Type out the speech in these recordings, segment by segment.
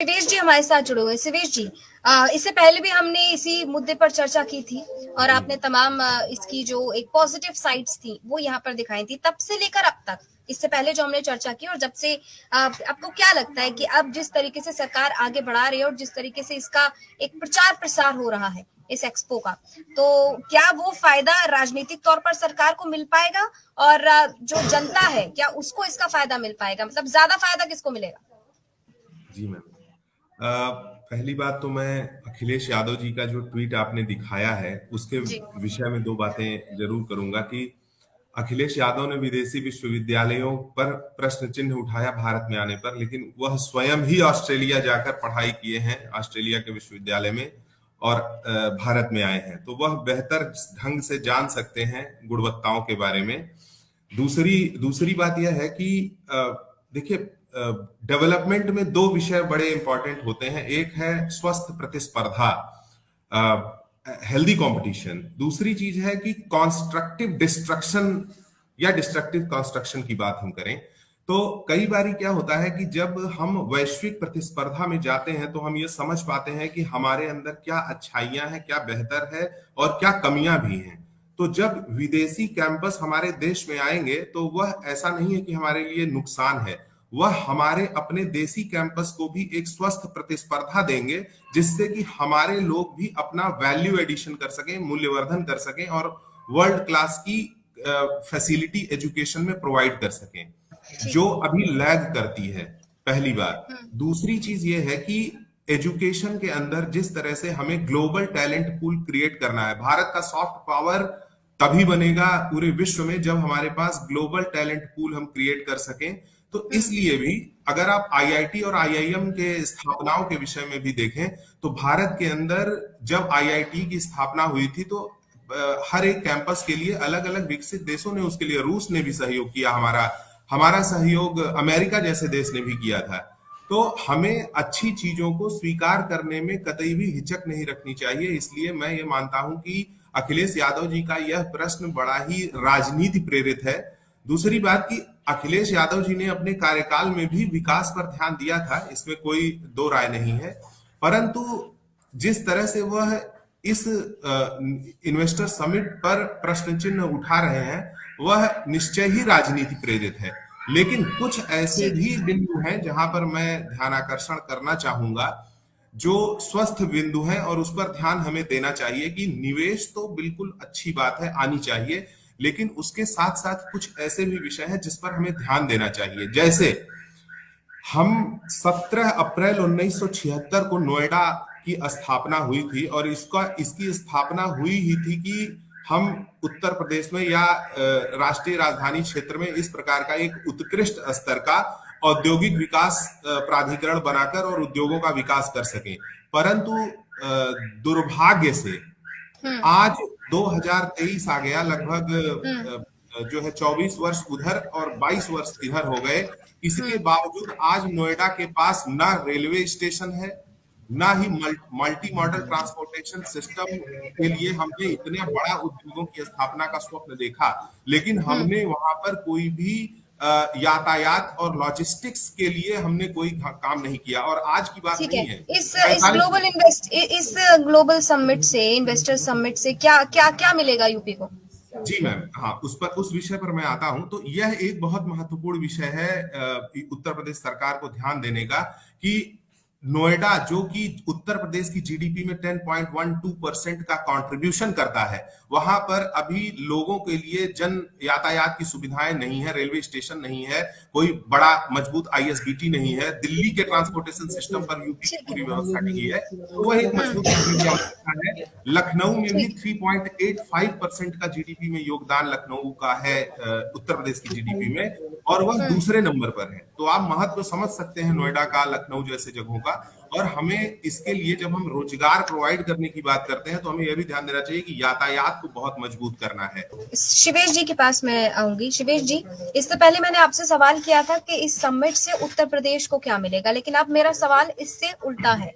शिवेश जी हमारे साथ जुड़े हुए। शिवेश जी, इससे पहले भी हमने इसी मुद्दे पर चर्चा की थी और जी आपने तमाम इसकी जो एक पॉजिटिव साइड्स थी वो यहाँ पर दिखाई थी। तब से लेकर अब तक, इससे पहले जो हमने चर्चा की और जब से, आपको क्या लगता है कि अब जिस तरीके से सरकार आगे बढ़ा रही है और जिस तरीके से इसका एक प्रचार प्रसार हो रहा है इस एक्सपो का, तो क्या वो फायदा राजनीतिक तौर पर सरकार को मिल पाएगा और जो जनता है क्या उसको इसका फायदा मिल पाएगा? मतलब ज्यादा फायदा किसको मिलेगा? जी मैम, पहली बात तो मैं अखिलेश यादव जी का जो ट्वीट आपने दिखाया है उसके जी। विषय में दो बातें जरूर करूंगा कि अखिलेश यादव ने विदेशी विश्वविद्यालयों पर प्रश्न चिन्ह उठाया भारत में आने पर, लेकिन वह स्वयं ही ऑस्ट्रेलिया जाकर पढ़ाई किए हैं, ऑस्ट्रेलिया के विश्वविद्यालय में, और भारत में आए हैं, तो वह बेहतर ढंग से जान सकते हैं गुणवत्ताओं के बारे में। दूसरी दूसरी बात यह है कि देखिए, डेवलपमेंट में दो विषय बड़े इंपॉर्टेंट होते हैं। एक है स्वस्थ प्रतिस्पर्धा, हेल्दी कंपटीशन। दूसरी चीज है कि कॉन्स्ट्रक्टिव डिस्ट्रक्शन या डिस्ट्रक्टिव कंस्ट्रक्शन की बात हम करें तो कई बारी क्या होता है कि जब हम वैश्विक प्रतिस्पर्धा में जाते हैं तो हम ये समझ पाते हैं कि हमारे अंदर क्या अच्छाइयां हैं, क्या बेहतर है और क्या कमियां भी हैं। तो जब विदेशी कैंपस हमारे देश में आएंगे तो वह ऐसा नहीं है कि हमारे लिए नुकसान है, वह हमारे अपने देसी कैंपस को भी एक स्वस्थ प्रतिस्पर्धा देंगे, जिससे कि हमारे लोग भी अपना वैल्यू एडिशन कर सकें, मूल्यवर्धन कर सकें और वर्ल्ड क्लास की फैसिलिटी एजुकेशन में प्रोवाइड कर सकें, जो अभी लैग करती है। पहली बात। दूसरी चीज ये है कि एजुकेशन के अंदर जिस तरह से हमें ग्लोबल टैलेंट पूल क्रिएट करना है, भारत का सॉफ्ट पावर तभी बनेगा पूरे विश्व में जब हमारे पास ग्लोबल टैलेंट पूल हम क्रिएट कर सकें। तो इसलिए भी अगर आप आईआईटी और आईआईएम के स्थापनाओं के विषय में भी देखें तो भारत के अंदर जब आईआईटी की स्थापना हुई थी तो हर एक कैंपस के लिए अलग अलग विकसित देशों ने उसके लिए, रूस ने भी सहयोग किया, हमारा सहयोग अमेरिका जैसे देश ने भी किया था। तो हमें अच्छी चीजों को स्वीकार करने में कतई भी हिचक नहीं रखनी चाहिए। इसलिए मैं ये मानता हूं कि अखिलेश यादव जी का यह प्रश्न बड़ा ही राजनीति प्रेरित है। दूसरी बात कि अखिलेश यादव जी ने अपने कार्यकाल में भी विकास पर ध्यान दिया था, इसमें कोई दो राय नहीं है, परंतु जिस तरह से वह इस इन्वेस्टर समिट पर प्रश्न चिन्ह उठा रहे हैं वह निश्चय ही राजनीति प्रेरित है। लेकिन कुछ ऐसे भी बिंदु हैं जहां पर मैं ध्यान आकर्षण करना चाहूंगा, जो स्वस्थ बिंदु हैं और उस पर ध्यान हमें देना चाहिए कि निवेश तो बिल्कुल अच्छी बात है, आनी चाहिए, लेकिन उसके साथ साथ कुछ ऐसे भी विषय हैं जिस पर हमें ध्यान देना चाहिए। जैसे हम 17 अप्रैल 1976 को नोएडा की स्थापना हुई थी और इसकी स्थापना हुई ही थी कि हम उत्तर प्रदेश में या राष्ट्रीय राजधानी क्षेत्र में इस प्रकार का एक उत्कृष्ट स्तर का औद्योगिक विकास प्राधिकरण बनाकर और उद्योगों का विकास कर सकें। परंतु दुर्भाग्य से आज 2023 आ गया, लगभग जो है 24 वर्ष उधर और 22 वर्ष इधर हो गए। इसके बावजूद आज नोएडा के पास ना रेलवे स्टेशन है, ना ही मल्टी मॉडल ट्रांसपोर्टेशन सिस्टम के लिए हमने इतने बड़ा उद्योगों की स्थापना का स्वप्न देखा, लेकिन हमने वहां पर कोई भी यातायात और लॉजिस्टिक्स के लिए हमने कोई काम नहीं किया। और आज की बात नहीं है, इस ग्लोबल समिट से, इन्वेस्टर समिट से क्या क्या क्या मिलेगा यूपी को? जी मैम, हाँ, उस विषय पर मैं आता हूं। तो यह एक बहुत महत्वपूर्ण विषय है उत्तर प्रदेश सरकार को ध्यान देने का कि नोएडा, जो कि उत्तर प्रदेश की जीडीपी में 10.12% का कंट्रीब्यूशन करता है, वहां पर अभी लोगों के लिए जन यातायात की सुविधाएं नहीं है, रेलवे स्टेशन नहीं है, कोई बड़ा मजबूत आईएसबीटी नहीं है, दिल्ली के ट्रांसपोर्टेशन सिस्टम पर यूपी की पूरी व्यवस्था नहीं है, तो वह एक मजबूत की आवश्यकता है। लखनऊ में भी 3.85% का जीडीपी में योगदान लखनऊ का है उत्तर प्रदेश की जीडीपी में, और वह दूसरे नंबर पर है। तो आप महत्व समझ सकते हैं नोएडा का, लखनऊ जैसे जगहों का। और हमें इसके लिए जब हम रोजगार प्रोवाइड करने की बात करते हैं तो हमें यह भी ध्यान देना चाहिए कि यातायात को बहुत मजबूत करना है। शिवेश जी के पास मैं आऊंगी। शिवेश जी, इससे पहले मैंने आपसे सवाल किया था कि इस समिट से उत्तर प्रदेश को क्या मिलेगा, लेकिन अब मेरा सवाल इससे उल्टा है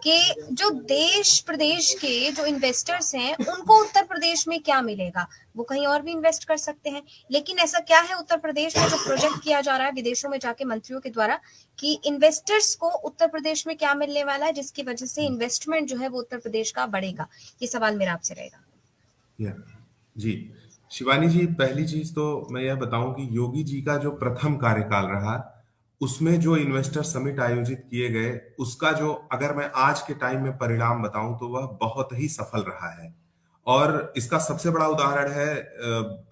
कि जो देश प्रदेश के जो इन्वेस्टर्स हैं उनको उत्तर प्रदेश में क्या मिलेगा, वो कहीं और भी इन्वेस्ट कर सकते हैं, लेकिन ऐसा क्या है उत्तर प्रदेश में जो प्रोजेक्ट किया जा रहा है विदेशों में जाके मंत्रियों के द्वारा कि इन्वेस्टर्स को उत्तर प्रदेश में क्या मिलने वाला है जिसकी वजह से इन्वेस्टमेंट जो है वो उत्तर प्रदेश का बढ़ेगा? ये सवाल मेरा आपसे रहेगा। जी शिवानी जी, पहली चीज तो मैं यह बताऊं कि योगी जी का जो प्रथम कार्यकाल रहा उसमें जो इन्वेस्टर समिट आयोजित किए गए उसका जो अगर मैं आज के टाइम में परिणाम बताऊं तो वह बहुत ही सफल रहा है। और इसका सबसे बड़ा उदाहरण है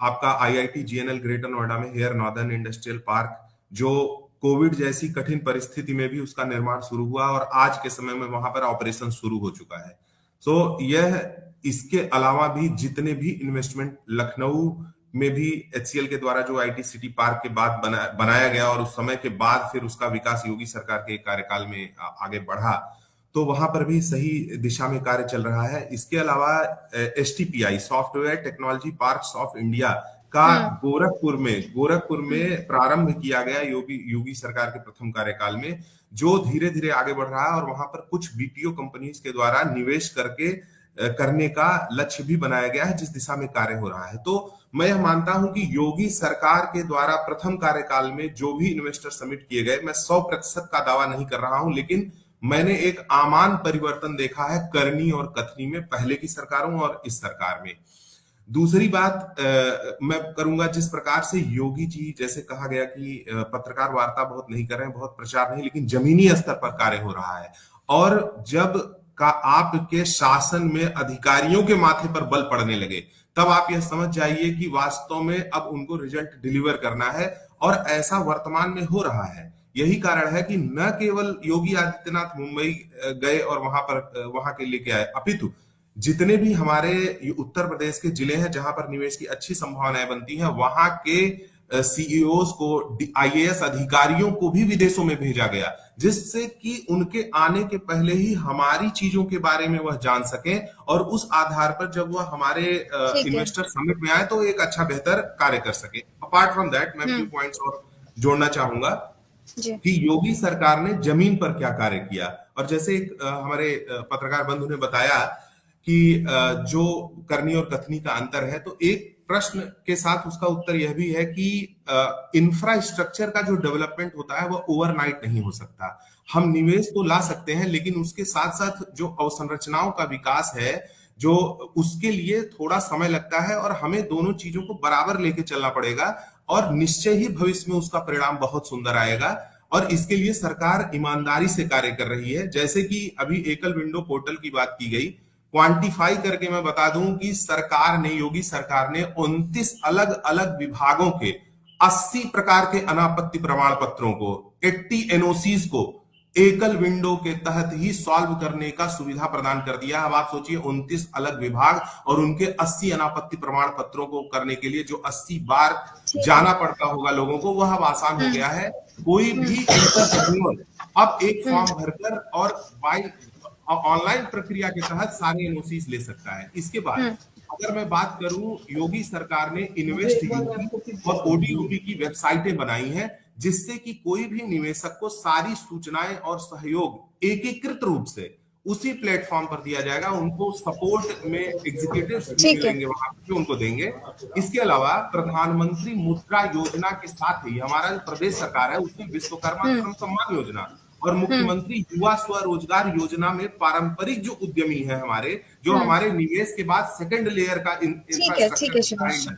आपका आईआईटी जीएनएल ग्रेटर नोएडा में हेयर नॉर्दर्न इंडस्ट्रियल पार्क, जो कोविड जैसी कठिन परिस्थिति में भी उसका निर्माण शुरू हुआ और आज के समय में वहां पर ऑपरेशन शुरू हो चुका है। तो यह इसके अलावा भी जितने भी इन्वेस्टमेंट लखनऊ में भी एचसीएल के द्वारा जो आईटी सिटी पार्क के बाद बनाया गया और उस समय के बाद फिर उसका विकास योगी सरकार के कार्यकाल में आगे बढ़ा, तो वहां पर भी सही दिशा में कार्य चल रहा है। इसके अलावा STPI software technology parks of India का गोरखपुर में प्रारंभ किया गया योगी सरकार के प्रथम कार्यकाल में, जो धीरे धीरे आगे बढ़ रहा है और वहां पर कुछ बीपीओ कंपनीज के द्वारा निवेश करने का लक्ष्य भी बनाया गया है, जिस दिशा में कार्य हो रहा है। तो मैं यह मानता हूं कि योगी सरकार के द्वारा प्रथम कार्यकाल में जो भी इन्वेस्टर समिट किए गए, मैं 100% का दावा नहीं कर रहा हूं, लेकिन मैंने एक आमान परिवर्तन देखा है करनी और कथनी में, पहले की सरकारों और इस सरकार में। दूसरी बात मैं करूंगा, जिस प्रकार से योगी जी, जैसे कहा गया कि पत्रकार वार्ता बहुत नहीं कर रहे हैं, बहुत प्रचार नहीं, लेकिन जमीनी स्तर पर कार्य हो रहा है। और जब का आपके शासन में अधिकारियों के माथे पर बल पड़ने लगे, तब आप यह समझ जाइए कि वास्तव में अब उनको रिजल्ट डिलीवर करना है, और ऐसा वर्तमान में हो रहा है। यही कारण है कि न केवल योगी आदित्यनाथ मुंबई गए और वहां के लेके आए, अपितु जितने भी हमारे उत्तर प्रदेश के जिले हैं जहां पर निवेश की अच्छी संभावनाएं बनती हैं, वहां के सीईओज को, आईएएस अधिकारियों को भी विदेशों में भेजा गया, जिससे कि उनके आने के पहले ही हमारी चीजों के बारे में वह जान सकें, और उस आधार पर जब वह हमारे इन्वेस्टर समिट में आए तो एक अच्छा बेहतर कार्य कर सके। अपार्ट फ्रॉम दैट, मैं फ्यू पॉइंट्स और जोड़ना चाहूंगा कि योगी सरकार ने जमीन पर क्या कार्य किया। और जैसे हमारे पत्रकार बंधु ने बताया कि जो करनी और कथनी का अंतर है, तो एक प्रश्न के साथ उसका उत्तर यह भी है कि इंफ्रास्ट्रक्चर का जो डेवलपमेंट होता है वह ओवरनाइट नहीं हो सकता। हम निवेश तो ला सकते हैं, लेकिन उसके साथ साथ जो अवसंरचनाओं का विकास है, जो उसके लिए थोड़ा समय लगता है, और हमें दोनों चीजों को बराबर लेके चलना पड़ेगा, और निश्चय ही भविष्य में उसका परिणाम बहुत सुंदर आएगा। और इसके लिए सरकार ईमानदारी से कार्य कर रही है। जैसे कि अभी एकल विंडो पोर्टल की बात की गई, क्वांटिफाई करके मैं बता दूं कि योगी सरकार ने 29 अलग अलग विभागों के 80 प्रकार के अनापत्ति प्रमाण पत्रों को, 80 एनओसीज को एकल विंडो के तहत ही सॉल्व करने का सुविधा प्रदान कर दिया। अब आप सोचिए 29 अलग विभाग और उनके 80 अनापत्ति प्रमाण पत्रों को करने के लिए जो 80 बार जाना पड़ता होगा लोगों को, वह अब आसान हो गया है। कोई भी एंटरप्रेन्योर अब एक फॉर्म भरकर और ऑनलाइन प्रक्रिया के तहत सारे एनओसीज ले सकता है। इसके बाद अगर मैं बात करूं, योगी सरकार ने इन्वेस्ट यूपी और ओडीओपी की वेबसाइटें बनाई हैं, जिससे कि कोई भी निवेशक को सारी सूचनाएं और सहयोग एकीकृत रूप से उसी प्लेटफॉर्म पर दिया जाएगा। उनको सपोर्ट में एग्जीक्यूटिव्स मिलेंगे, वहां पे उनको देंगे। इसके अलावा प्रधानमंत्री मुद्रा योजना के साथ ही हमारा जो प्रदेश सरकार है उसमें विश्वकर्मा श्रम सम्मान योजना और मुख्यमंत्री युवा स्वरोजगार योजना में पारंपरिक जो उद्यमी है हमारे, जो हमारे निवेश के बाद सेकंड लेयर का इंफ्रास्ट्रक्चर,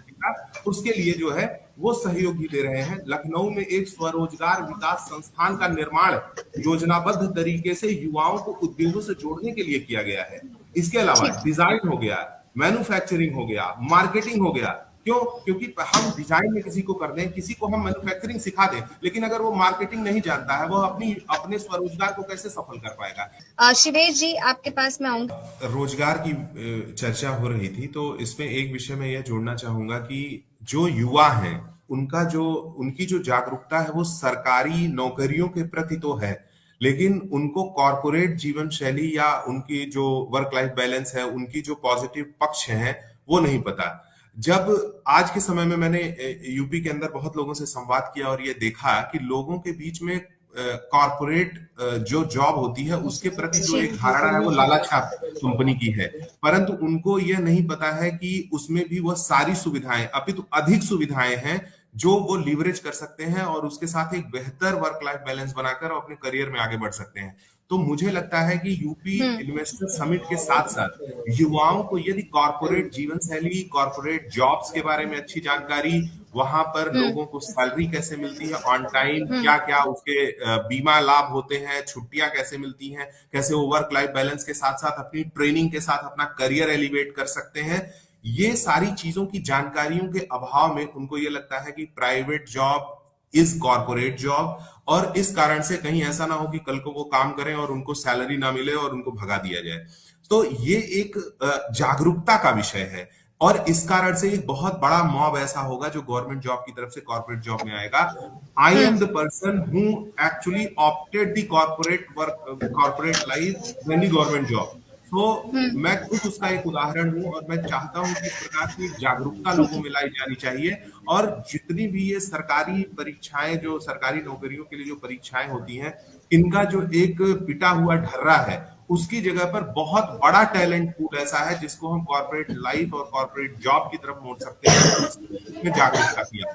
उसके लिए जो है वो सहयोग भी दे रहे हैं। लखनऊ में एक स्वरोजगार विकास संस्थान का निर्माण योजनाबद्ध तरीके से युवाओं को उद्योगों से जोड़ने के लिए किया गया है। इसके अलावा डिजाइन हो गया, मैन्युफैक्चरिंग हो गया, मार्केटिंग हो गया। क्यों? क्योंकि हम डिजाइन में किसी को कर दें, किसी को हम मैन्युफैक्चरिंग सिखा दें, लेकिन अगर वो मार्केटिंग नहीं जानता है, वो अपने स्वरोजगार को कैसे सफल कर पाएगा? शिवेश जी, आपके पास मैं आऊंगा। रोजगार की चर्चा हो रही थी, तो इसमें एक विषय मैं यह जोड़ना चाहूंगा कि जो युवा हैं, उनकी जो जागरूकता है वो सरकारी नौकरियों के प्रति तो है, लेकिन उनको कॉर्पोरेट जीवन शैली या उनकी जो वर्क लाइफ बैलेंस है, उनकी जो पॉजिटिव पक्ष हैं, वो नहीं पता। जब आज के समय में मैंने यूपी के अंदर बहुत लोगों से संवाद किया और ये देखा कि लोगों के बीच में कॉरपोरेट जो जॉब होती है उसके प्रति जो जी एक धारणा है वो लालच कंपनी की है, परंतु उनको यह नहीं पता है कि उसमें भी वह सारी सुविधाएं अपितु अधिक सुविधाएं हैं जो वो लीवरेज कर सकते हैं और उसके साथ एक बेहतर वर्क लाइफ बैलेंस बनाकर अपने करियर में आगे बढ़ सकते हैं। तो मुझे लगता है कि यूपी हम्म इन्वेस्टर समिट के साथ साथ युवाओं को यदि कॉरपोरेट जीवन शैली, कॉरपोरेट जॉब्स के बारे में अच्छी जानकारी, वहां पर हम्म लोगों को सैलरी कैसे मिलती है ऑन टाइम, हम्म क्या क्या उसके बीमा लाभ होते हैं, छुट्टियां कैसे मिलती हैं, कैसे वो वर्क लाइफ बैलेंस के साथ साथ अपनी ट्रेनिंग के साथ अपना करियर एलिवेट कर सकते हैं, ये सारी चीजों की जानकारियों के अभाव में उनको ये लगता है कि private job is corporate job, और इस कारण से कहीं ऐसा ना हो कि कल को वो काम करें और उनको सैलरी ना मिले और उनको भगा दिया जाए। तो ये एक जागरूकता का विषय है और इस कारण से एक बहुत बड़ा मॉब ऐसा होगा जो गवर्नमेंट जॉब की तरफ से कॉर्पोरेट जॉब में आएगा। I am the person who actually opted the corporate work, corporate life then the government job. तो हम्म मैं खुद उसका एक उदाहरण हूं और मैं चाहता हूं कि इस प्रकार की जागरूकता लोगों में लाई जानी चाहिए और जितनी भी ये सरकारी परीक्षाएं, जो सरकारी नौकरियों के लिए जो परीक्षाएं होती हैं, इनका जो एक पिटा हुआ ढर्रा है उसकी जगह पर बहुत बड़ा टैलेंट पूल ऐसा है जिसको हम कॉर्पोरेट लाइफ और कॉर्पोरेट जॉब की तरफ मोड़ सकते हैं, इसमें जागरूकता किया